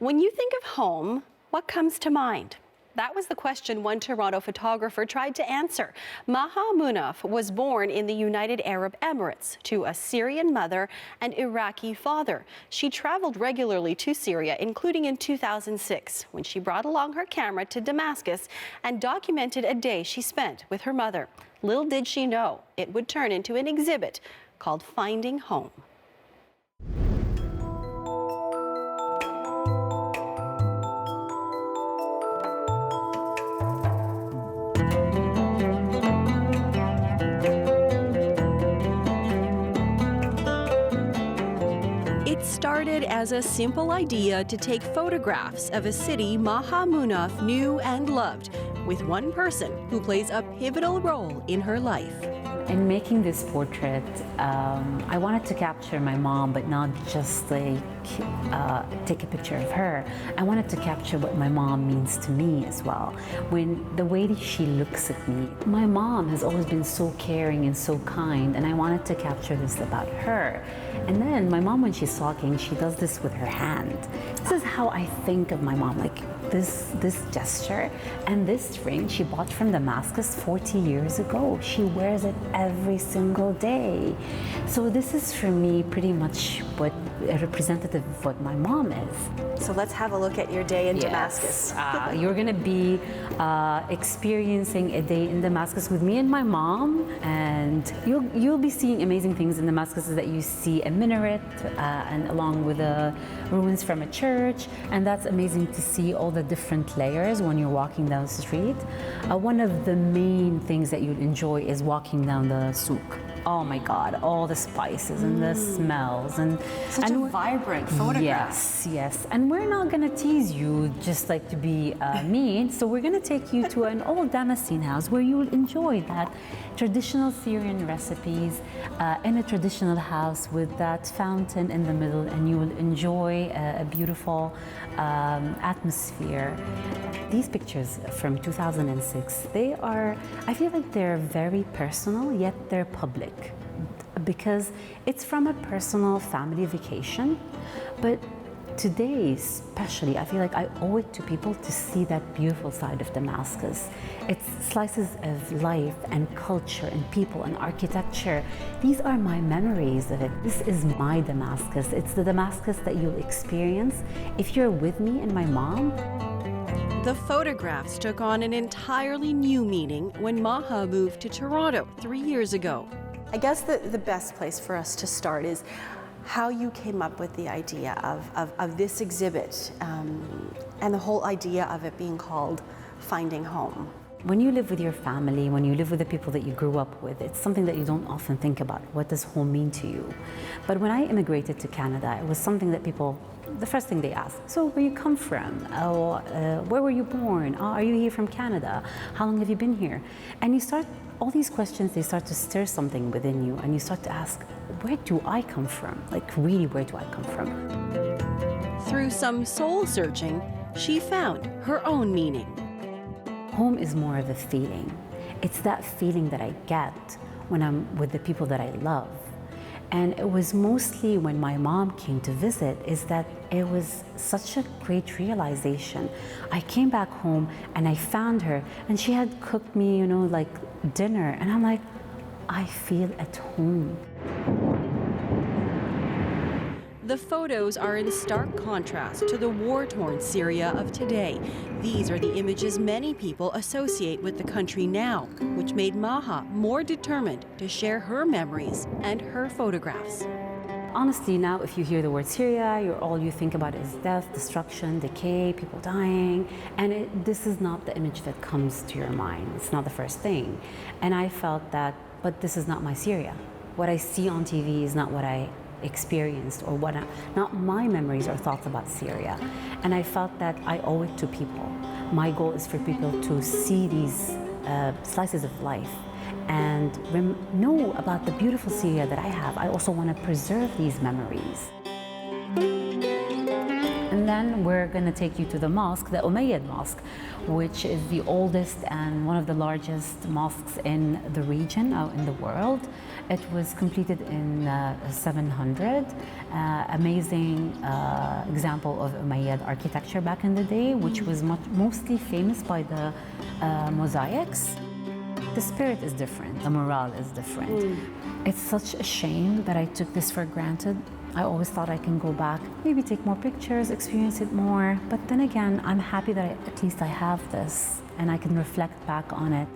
When you think of home, what comes to mind? That was the question one Toronto photographer tried to answer. Maha Munaf was born in the United Arab Emirates to a Syrian mother and Iraqi father. She traveled regularly to Syria, including in 2006, when she brought along her camera to Damascus and documented a day she spent with her mother. Little did she know it would turn into an exhibit called Finding Home. It started as a simple idea to take photographs of a city Maha Munaf knew and loved, with one person who plays a pivotal role in her life. In making this portrait, I wanted to capture my mom, but not just like take a picture of her. I wanted to capture what my mom means to me as well. When the way that she looks at me, my mom has always been so caring and so kind, and I wanted to capture this about her. And then my mom, when she's talking, she does this with her hand. This is how I think of my mom, like this gesture. And this ring she bought from Damascus 40 years ago. She wears it every single day. So this is for me pretty much what a representative of what my mom is. So let's have a look at your day in Damascus. You're gonna be experiencing a day in Damascus with me and my mom, and you'll be seeing amazing things in Damascus that you see a minaret and along with the ruins from a church, and that's amazing to see all the different layers when you're walking down the street. One of the main things that you'll enjoy is walking down the souk. Oh my God, all the spices and the smells and such a vibrant photograph. Yes. And we're not gonna tease you just like to be mean. So we're gonna take you to an old Damascene house where you'll enjoy that traditional Syrian recipes in a traditional house with that fountain in the middle, and you will enjoy a beautiful atmosphere. These pictures from 2006, I feel like they're very personal, yet they're public, because it's from a personal family vacation. But today, especially, I feel like I owe it to people to see that beautiful side of Damascus. It's slices of life and culture and people and architecture. These are my memories of it. This is my Damascus. It's the Damascus that you'll experience if you're with me and my mom. The photographs took on an entirely new meaning when Maha moved to Toronto 3 years ago. I guess the best place for us to start is how you came up with the idea of this exhibit and the whole idea of it being called Finding Home. When you live with your family, when you live with the people that you grew up with, it's something that you don't often think about. What does home mean to you? But when I immigrated to Canada, it was something that people, the first thing they ask, so where you come from? Oh, where were you born? Oh, are you here from Canada? How long have you been here? And you start, all these questions, they start to stir something within you, and you start to ask, where do I come from? Like, really, where do I come from? Through some soul searching, she found her own meaning. Home is more of a feeling. It's that feeling that I get when I'm with the people that I love. And it was mostly when my mom came to visit, is that it was such a great realization. I came back home and I found her, and she had cooked me, like dinner, and I'm like, I feel at home. The photos are in stark contrast to the war-torn Syria of today. These are the images many people associate with the country now, which made Maha more determined to share her memories and her photographs. Honestly, now if you hear the word Syria, all you think about is death, destruction, decay, people dying, and this is not the image that comes to your mind. It's not the first thing. And I felt that, but this is not my Syria. What I see on TV is not what I experienced, or not my memories or thoughts about Syria. And I felt that I owe it to people. My goal is for people to see these slices of life and know about the beautiful Syria that I have. I also want to preserve these memories. And then we're going to take you to the mosque, the Umayyad Mosque, which is the oldest and one of the largest mosques in the region, in the world. It was completed in 700. Amazing example of Umayyad architecture back in the day, which was mostly famous by the mosaics. The spirit is different, the morale is different. It's such a shame that I took this for granted. I always thought I can go back, maybe take more pictures, experience it more. But then again, I'm happy that at least I have this and I can reflect back on it.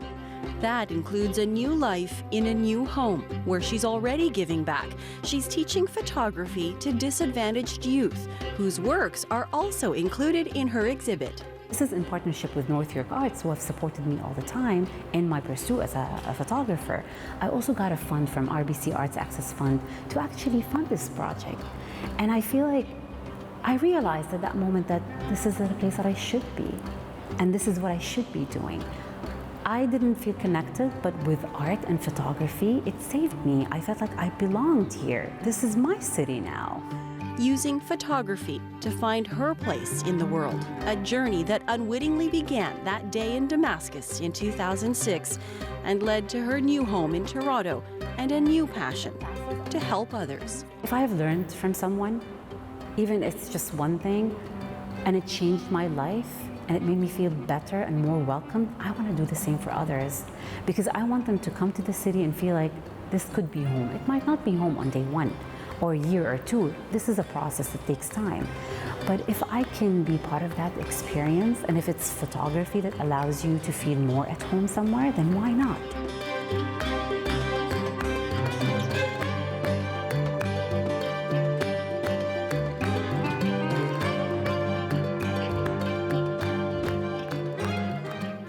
That includes a new life in a new home where she's already giving back. She's teaching photography to disadvantaged youth, whose works are also included in her exhibit. This is in partnership with North York Arts, who have supported me all the time in my pursuit as a photographer. I also got a fund from RBC Arts Access Fund to actually fund this project. And I feel like I realized at that moment that this is the place that I should be, and this is what I should be doing. I didn't feel connected, but with art and photography, it saved me. I felt like I belonged here. This is my city now. Using photography to find her place in the world, a journey that unwittingly began that day in Damascus in 2006 and led to her new home in Toronto and a new passion to help others. If I have learned from someone, even if it's just one thing, and it changed my life, and it made me feel better and more welcome, I want to do the same for others. Because I want them to come to the city and feel like this could be home. It might not be home on day one or a year or two. This is a process that takes time. But if I can be part of that experience, and if it's photography that allows you to feel more at home somewhere, then why not?